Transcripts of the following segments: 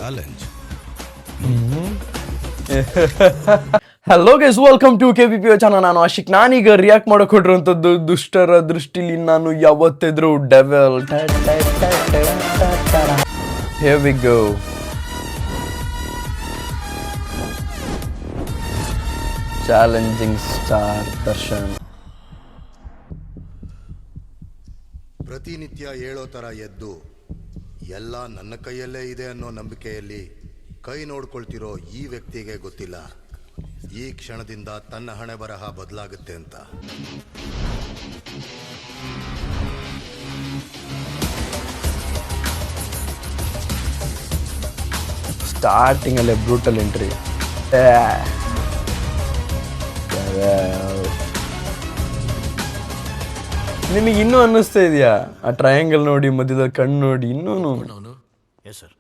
challenge. Hello guys, welcome to KPPO channel. ನಾನು ಆಶಿಕ್. ನಾನೀಗ react ಮಾಡಕ್ ಹೊಟ್ಟಿರುವಂಥದ್ದು ದುಷ್ಟರ ದೃಷ್ಟಿಲಿ ನಾನು ಯಾವತ್ತಿದ್ರು devil. Here we go. Challenging star Darshan. ಪ್ರತಿನಿತ್ಯ ಹೇಳೋ ಥರ ಎದ್ದು ಎಲ್ಲ ನನ್ನ ಕೈಯಲ್ಲೇ ಇದೆ ಅನ್ನೋ ನಂಬಿಕೆಯಲ್ಲಿ ಕೈ ನೋಡ್ಕೊಳ್ತಿರೋ ಈ ವ್ಯಕ್ತಿಗೆ ಗೊತ್ತಿಲ್ಲ ಈ ಕ್ಷಣದಿಂದ ತನ್ನ ಹಣೆ ಬರಹ ಬದಲಾಗುತ್ತೆ ಅಂತ. ಸ್ಟಾರ್ಟಿಂಗ್ ಅಲ್ಲೇ ಬ್ರೂಟಲ್ ಎಂಟ್ರಿ. ನಿಮಗೆ ಇನ್ನೂ ಅನ್ನಿಸ್ತಾ ಇದೆಯಾ ಆ ಟ್ರಯಾಂಗಲ್ ನೋಡಿ, ಮಧ್ಯದ ಕಣ್ಣು ನೋಡಿ? ಇನ್ನೂ ಎಸ್ ಸರ್,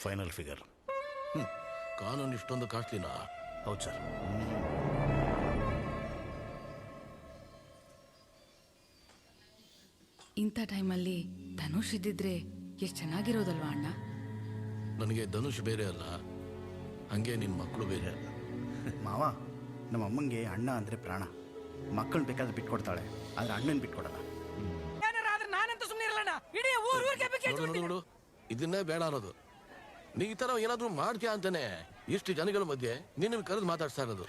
ಫೈನಲ್ ಫಿಗರ್. ಕಾನೂನು ಇಷ್ಟೊಂದು ಕಾಸ್ಟ್ಲಿನಾ? ಹೌದು ಸರ್. ಇಂಥ ಟೈಮಲ್ಲಿ ಧನುಷ್ ಇದ್ದಿದ್ರೆ ಎಷ್ಟು ಚೆನ್ನಾಗಿರೋದಲ್ವಾ ಅಣ್ಣ? ನನಗೆ ಧನುಷ್ ಬೇರೆ ಅಲ್ಲ, ಹಂಗೆ ನಿನ್ನ ಮಕ್ಕಳು ಬೇರೆ ಅಲ್ಲ. ಮಾವ, ನಮ್ಮ ಅಮ್ಮಂಗೆ ಅಣ್ಣ ಅಂದರೆ ಪ್ರಾಣ. ಮಕ್ಕಳು ಬೇಕಾದ್ರೆ ಬಿಟ್ಕೊಡ್ತಾಳೆ, ಆದರೆ ಅಣ್ಣನ ಬಿಟ್ಕೊಡಲ್ಲ. ನೋಡು, ಇದನ್ನೇ ಬೇಡ ಅನ್ನೋದು. ನೀ ಈ ಥರ ಏನಾದರೂ ಮಾಡ್ತೀಯ ಅಂತಾನೆ ಇಷ್ಟು ಜನಗಳ ಮಧ್ಯೆ ನಿನ್ನ ಕರೆದು ಮಾತಾಡ್ತಾ ಇರೋದು.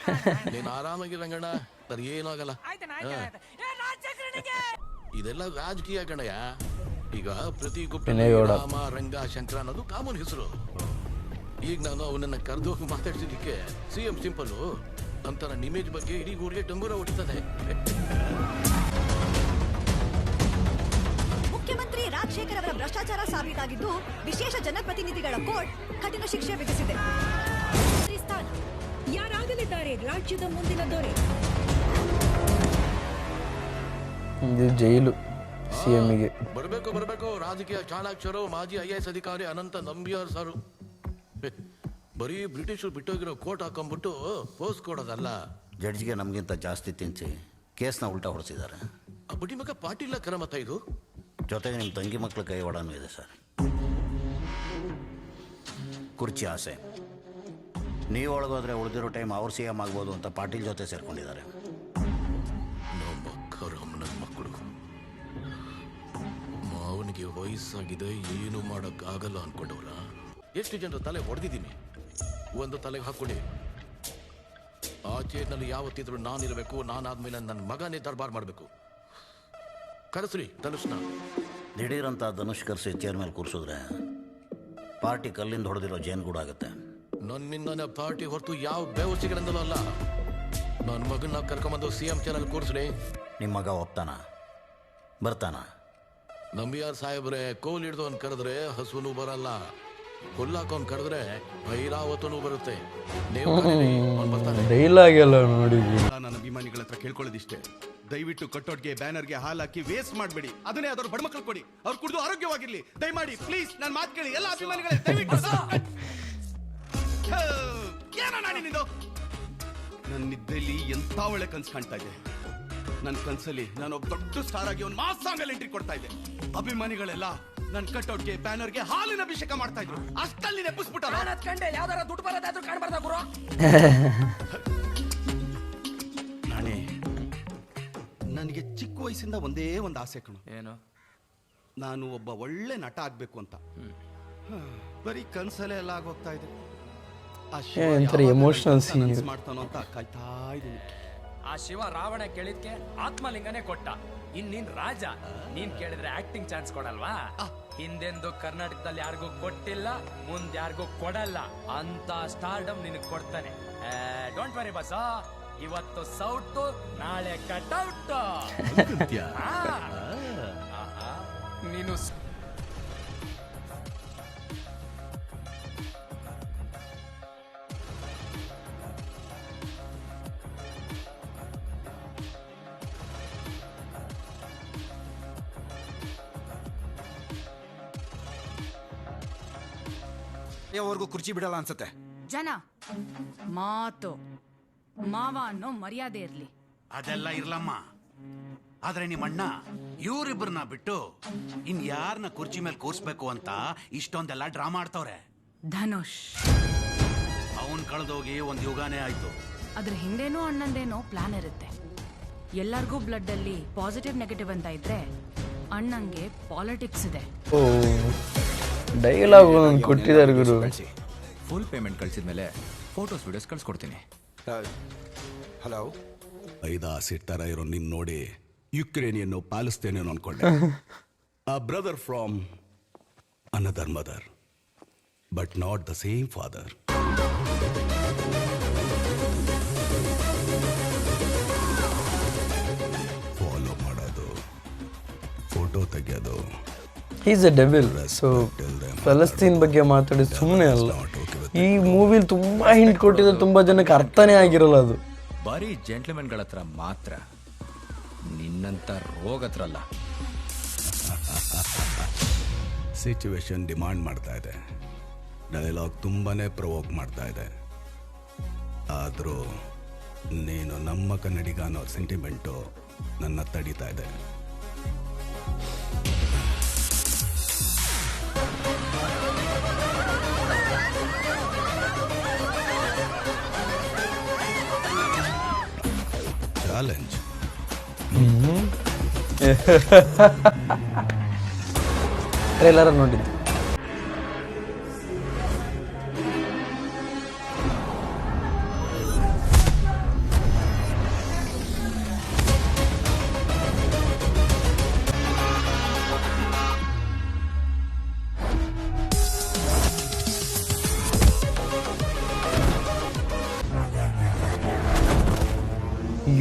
ನೀನು ಆರಾಮಾಗಿ ರಂಗಣ್ಣ, ಸರ್, ಏನೂ ಆಗಲ್ಲ. ಇದೆಲ್ಲ ರಾಜಕೀಯ ಕಣಯ್ಯ. ಈಗ ಪ್ರತಿ ರಾಮ, ರಂಗ, ಶಂಕರ ಅನ್ನೋದು ಕಾಮನ್ ಹೆಸರು. ಈಗ ನಾನು ಅವನನ್ನ ಕರೆದು ಮಾತಾಡ್ಸಿದ್ದಕ್ಕೆ CM ಸಿಂಪಲ್ ಅಂತರ ಇಮೇಜ್ ಬಗ್ಗೆ ಇಡೀ ಊರಿಗೆ ಡಂಗೂರ ಹೊಡಿತಾನೆ. ಮುಖ್ಯಮಂತ್ರಿ ರಾಜಶೇಖರ್ ಅವರ ಭ್ರಷ್ಟಾಚಾರ ಸಾಬೀತಾಗಿದ್ದು ವಿಶೇಷ ಜನಪ್ರತಿನಿಧಿಗಳ ಕೋರ್ಟ್ ಕಠಿಣ ಶಿಕ್ಷೆ ವಿಧಿಸಿದೆ. ಯಾರಾಗಲಿದ್ದಾರೆ ರಾಜ್ಯದ ಮುಂದಿನ ದೊರೆ? ಜೈಲು CMಗೆ ಬರಬೇಕು ರಾಜಕೀಯ ಚಾಣಾಕ್ಷರು, ಮಾಜಿ IAS ಅಧಿಕಾರಿ ಅನಂತ ನಂಬಿಯಾರ್ ಸಾರು. ಬರೀ ಬ್ರಿಟಿಷರು ಬಿಟ್ಟೋಗಿರೋ ಕೋಟ್ ಹಾಕೊಂಡ್ಬಿಟ್ಟು ಪೋಸ್ ಕೊಡೋದಲ್ಲ. ಜಡ್ಜ್ಗೆ ನಮಗಿಂತ ಜಾಸ್ತಿ ತಿನ್ಸಿ ಕೇಸ್ನ ಉಲ್ಟಾ ಹೊಡಿಸಿದ್ದಾರೆ. ಆ ಬಡ್ಡಿ ಮಗ ಪಾಟೀಲ ಕ್ರಮತ ಇದು. ಜೊತೆಗೆ ನಿಮ್ಮ ತಂಗಿ ಮಕ್ಕಳ ಕೈವಾಡನೂ ಇದೆ ಸರ್. ಕುರ್ಚಿ ಆಸೆ. ನೀವು ಒಳಗೋದ್ರೆ ಉಳಿದಿರೋ ಟೈಮ್ ಅವ್ರು CM ಆಗ್ಬೋದು ಅಂತ ಪಾಟೀಲ್ ಜೊತೆ ಸೇರ್ಕೊಂಡಿದ್ದಾರೆ. ನಮ್ಮ ಮಕ್ಕಳು, ಮಾವನಿಗೆ ವಯಸ್ಸಾಗಿದೆ, ಏನು ಮಾಡೋಕ್ಕಾಗಲ್ಲ ಅನ್ಕೊಂಡವ್ರ. ಎಷ್ಟು ಜನರ ತಲೆ ಹೊಡೆದಿದ್ದೀನಿ, ಒಂದು ತಲೆಗೆ ಹಾಕೊಳ್ಳಿ. ಆ ಚೇರ್ನಲ್ಲಿ ಯಾವತ್ತಿದ್ರು ನಾನಿರಬೇಕು. ನಾನಾದ್ಮೇಲೆ ನನ್ನ ಮಗನೇ ದರ್ಬಾರ್ ಮಾಡಬೇಕು. ಕರೆಸ್ರಿ ಧನುಷ್ನ. ದಿಢೀರಂತ ಧನುಷ್ ಕರೆಸಿ ಚೇರ್ ಮೇಲೆ ಕೂರಿಸಿದ್ರೆ ಪಾರ್ಟಿ ಕಲ್ಲಿಂದ ಹೊಡೆದಿರೋ ಜೇನುಗೂಡು ಆಗುತ್ತೆ. ನನ್ನಿಂದನೇ ಪಾರ್ಟಿ ಹೊರತು ಯಾವ ಬೇವಸಿಗಳಿಂದಲೂ ಅಲ್ಲ. ನನ್ನ ಮಗನ ಕರ್ಕೊಂಬಂದು CM ಚೇರಲ್ಲಿ ಕೂರಿಸ್ರಿ. ನಿಮ್ಮ ಮಗ ಒಪ್ತಾನ? ಬರ್ತಾನ? ನಂಬಿಯಾರ್ ಸಾಹೇಬ್ರೆ, ಕೋಲ್ ಹಿಡ್ದವನ್ ಕರೆದ್ರೆ ಹಸುನು ಬರಲ್ಲ, ಹುಲ್ಲಾಕೊಂಡ್ ಕರೆದ್ರೆ ಐರಾವತನು ಬರುತ್ತೆ. ಡೈಲಾಗ್ ಎಲ್ಲ ನೋಡಿ. ನನ್ನ ಅಭಿಮಾನಿಗಳ ಹತ್ರ ಕೇಳ್ಕೊಳ್ಳೋದಿಷ್ಟೇ, ದಯವಿಟ್ಟು ಕಟ್ಟೋಟ್ಗೆ ಬ್ಯಾನರ್ಗೆ ಹಾಲು ಹಾಕಿ ವೇಸ್ಟ್ ಮಾಡಬೇಡಿ. ಅದನ್ನೇ ಅದರ ಬಡ ಮಕ್ಕಳು ಕೊಡಿ, ಅವ್ರು ಕುಡಿದು ಆರೋಗ್ಯವಾಗಿರ್ಲಿ. ದಯಮಾಡಿ ಪ್ಲೀಸ್ ನನ್ನ ಮಾತು ಕೇಳಿ ಎಲ್ಲ ಅಭಿಮಾನಿಗಳೇ, ದಯವಿಟ್ಟು. ಏನೋ ನಾನಿನಿಂದು ನನ್ನ ನಿದ್ದೆಯಲ್ಲಿ ಎಂತ ಒಳ್ಳೆ ಕನ್ಸು ಕಾಣ್ತಾ ಇದೆ. ನನ್ನ ಕನ್ಸಲ್ಲಿ ನಾನು ಒಬ್ಬ ದೊಡ್ಡ ಸ್ಟಾರ್ ಆಗಿ ಒಂದು ಮಾಸ್ ಸಾಂಗ್ ಅಲ್ಲಿ ಎಂಟ್ರಿ ಕೊಡ್ತಾ ಇದ್ದೆ. ಅಭಿಮಾನಿಗಳೆಲ್ಲ ನನ್ನ ಕಟ್ಔಟ್ಗೆ ಬ್ಯಾನರ್ಗೆ ಹಾಲಿನ ಅಭಿಷೇಕ ಮಾಡ್ತಾ ಇದ್ರು. ಅಷ್ಟಲ್ಲಿ ನೆಪ್ಪಿಸ್ಬಿಟ್ಟ ಯಾವ್ದಾರ ದುಡ್ಡು ಬರೋದಾದ್ರೂ ಕಾಣಬಾರ್ದ ಗುರು. ನಾನೇ ನನಗೆ ಚಿಕ್ಕ ವಯಸ್ಸಿಂದ ಒಂದೇ ಒಂದು ಆಸೆ ಕಣು. ಏನು? ನಾನು ಒಬ್ಬ ಒಳ್ಳೆ ನಟ ಆಗ್ಬೇಕು ಅಂತ. ಬರೀ ಕನ್ಸಲ್ಲೇ ಎಲ್ಲ ಆಗೋಗ್ತಾ ಇದೆ. ಎಮೋಷನಲ್ ಸೀನ್ ಮಾಡ್ತಾನೋ ಅಂತ ಕಾಯ್ತಾ ಇದ್ದೀನಿ. ಆ ಶಿವ ರಾವಣ ಕೇಳಿದ್ಕೆ ಆತ್ಮಲಿಂಗನೇ ಕೊಟ್ಟ. ನೀನ್ ರಾಜ, ನೀನ್ ಕೇಳಿದ್ರೆ ಆಕ್ಟಿಂಗ್ ಚಾನ್ಸ್ ಕೊಡಲ್ವಾ? ಹಿಂದೆಂದು ಕರ್ನಾಟಕದಲ್ಲಿ ಯಾರಿಗೂ ಕೊಟ್ಟಿಲ್ಲ, ಮುಂದೆ ಯಾರಿಗೂ ಕೊಡಲ್ಲ ಅಂತ ಸ್ಟಾರ್ಡಮ್ ನಿನಗೆ ಕೊಡ್ತಾನೆ. ಡೋಂಟ್ ವರಿ ಬಸ್, ಇವತ್ತು ಸೌಟ್, ನಾಳೆ ಕಟ್ಔಟ್. ನೀನು ಅವ್ರಿಗೂ ಕುರ್ಚಿ ಬಿಡಲ್ಲ ಅನ್ಸತ್ತೆ. ಜನ ಮಾತು ಮಾವ ಅನ್ನೋ ಮರ್ಯಾದೆ ಇರ್ಲಿ. ಅದೆಲ್ಲ ಇರ್ಲಮ್ಮ. ಆದ್ರೆ ನಿಮ್ಮ ಅಣ್ಣ ಇವರಿಬ್ಬರನ್ನ ಬಿಟ್ಟು ಇನ್ ಯಾರನ್ನ ಕುರ್ಚಿ ಮೇಲೆ ಕೂರ್ಸ್ಬೇಕು ಅಂತ ಇಷ್ಟೊಂದೆಲ್ಲ ಡ್ರಾ ಮಾಡ್ತವ್ರೆ. ಧನುಷ್ ಅವನ್ ಕಳೆದೋಗಿ ಒಂದ್ ಯುಗಾನೇ ಆಯ್ತು. ಅದ್ರ ಹಿಂದೆನೋ ಅಣ್ಣಂದೇನೋ ಪ್ಲಾನ್ ಇರುತ್ತೆ. ಎಲ್ಲರಿಗೂ ಬ್ಲಡ್ ಅಲ್ಲಿ ಪಾಸಿಟಿವ್ ನೆಗೆಟಿವ್ ಅಂತ ಇದ್ರೆ ಅಣ್ಣಂಗೆ ಪಾಲಿಟಿಕ್ಸ್ ಇದೆ. ಓ ಡೈಲಾಗ್ ಕೊಟ್ಟಿದ್ದಾರೆ ಗುರು. ಫುಲ್ ಪೇಮೆಂಟ್ ಕಳ್ಸಿದ್ಮೇಲೆ ಫೋಟೋಸ್ ವಿಡಿಯೋಸ್ ಕಳ್ಸ್ಕೊಡ್ತೀನಿ. ಹಲೋ, ಐದಾಸಿಟ್ ತರ ಇರೋ ನಿನ್ ನೋಡಿ ಯುಕ್ರೇನಿಯನ್ನು ಪ್ಯಾಲೆಸ್ತೇನಿಯನ್ ಅನ್ಕೊಂಡೆ. ಆ brother from another mother but not the same father. Follow ಮಾಡೋದು, ಫೋಟೋ ತೆಗೆಯೋದು. Is A devil. ಸೊ ಫಲಸ್ತೀನ್ ಬಗ್ಗೆ ಮಾತಾಡಿದ ಸುಮ್ಮನೆ ಅಲ್ಲ, ಈ ಮೂವಿಲಿ ತುಂಬಾ ಹಿಂಟ್ ಕೊಟ್ಟಿದ್ರೆ ತುಂಬಾ ಜನಕ್ಕೆ ಅರ್ಥನೇ ಆಗಿರಲ್ಲ. ಅದು ಬರೀ ಜೆಂಟ್ಲ್ಮನ್ಗಳ ಹತ್ರ ಮಾತ್ರ, ನಿನ್ನಂತ ರೋಗ ಹತ್ರ ಅಲ್ಲ. ಸಿಚುವೇಶನ್ ಡಿಮಾಂಡ್ ಮಾಡ್ತಾ ಇದೆ, ಡೈಲಾಗ್ ತುಂಬಾನೇ ಪ್ರವೋಕ್ ಮಾಡ್ತಾ ಇದೆ. ಆದರೂ ನೀನು ನಮ್ಮ ಕನ್ನಡಿಗ ಅನ್ನೋ ಸೆಂಟಿಮೆಂಟು ನನ್ನ ತಡೀತಾ ಇದೆ. ಚಾಲೆಂಜ್. ಟ್ರೇಲರ್ ನೋಡಿದ್ದು.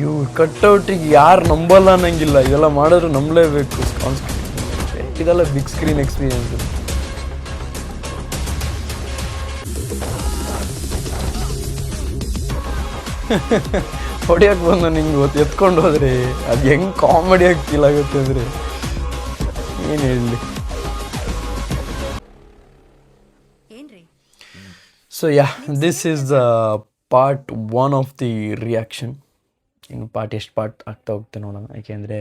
ಇವು ಕಟ್ಔಟಿಗೆ ಯಾರು ನಂಬಲ್ಲ ಅನ್ನಂಗಿಲ್ಲ, ಇದೆಲ್ಲ ಮಾಡಿದ್ರೆ ನಂಬಲೇಬೇಕು. ಇದೆಲ್ಲ ಬಿಗ್ ಸ್ಕ್ರೀನ್ ಎಕ್ಸ್ಪೀರಿಯನ್ಸ್. ಹೊಡಿಯಕ್ಕೆ ಬಂದು ನಿಂಗೆ ಗೊತ್ತು ಎತ್ಕೊಂಡು ಹೋದ್ರೆ ಅದು ಹೆಂಗೆ ಕಾಮಿಡಿಯಾಗಿ ಫೀಲ್ ಆಗುತ್ತೆ ಅಂದರೆ ಏನು ಹೇಳಲಿ. So yeah, this is the part 1 of the reaction. ಇನ್ನು ಎಷ್ಟು ಪಾರ್ಟ್ ಆಗ್ತಾ ಹೋಗ್ತೆ ನೋಡೋಣ, ಯಾಕೆಂದರೆ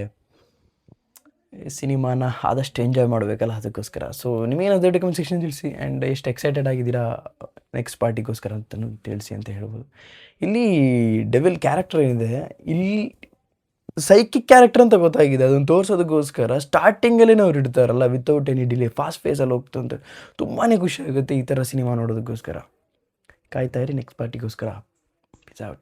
ಸಿನಿಮಾನ ಆದಷ್ಟು ಎಂಜಾಯ್ ಮಾಡಬೇಕಲ್ಲ, ಅದಕ್ಕೋಸ್ಕರ. ಸೊ ನಿಮಗೇನಾದರೂ ಕಮೆಂಟ್ ಸೆಕ್ಷನ್ ತಿಳಿಸಿ, ಆ್ಯಂಡ್ ಎಷ್ಟು ಎಕ್ಸೈಟೆಡ್ ಆಗಿದ್ದೀರಾ ನೆಕ್ಸ್ಟ್ ಪಾರ್ಟಿಗೋಸ್ಕರ ಅಂತಲೂ ತಿಳಿಸಿ ಅಂತ ಹೇಳ್ಬೋದು. ಇಲ್ಲಿ ಡೆವಿಲ್ ಕ್ಯಾರೆಕ್ಟರ್ ಏನಿದೆ, ಇಲ್ಲಿ ಸೈಕಿಕ್ ಕ್ಯಾರೆಕ್ಟರ್ ಅಂತ ಗೊತ್ತಾಗಿದೆ. ಅದನ್ನು ತೋರಿಸೋದಕ್ಕೋಸ್ಕರ ಸ್ಟಾರ್ಟಿಂಗಲ್ಲೇ ಅವ್ರು ಇಡ್ತಾರಲ್ಲ, ವಿತೌಟ್ ಎನಿ ಡಿಲೇ ಫಾಸ್ಟ್ ಫೇಸಲ್ಲಿ ಹೋಗ್ತಂತ ತುಂಬಾ ಖುಷಿ ಆಗುತ್ತೆ ಈ ಥರ ಸಿನಿಮಾ ನೋಡೋದಕ್ಕೋಸ್ಕರ. ಕಾಯ್ತಾ ಇರಿ ನೆಕ್ಸ್ಟ್ ಪಾರ್ಟಿಗೋಸ್ಕರ. Piece out.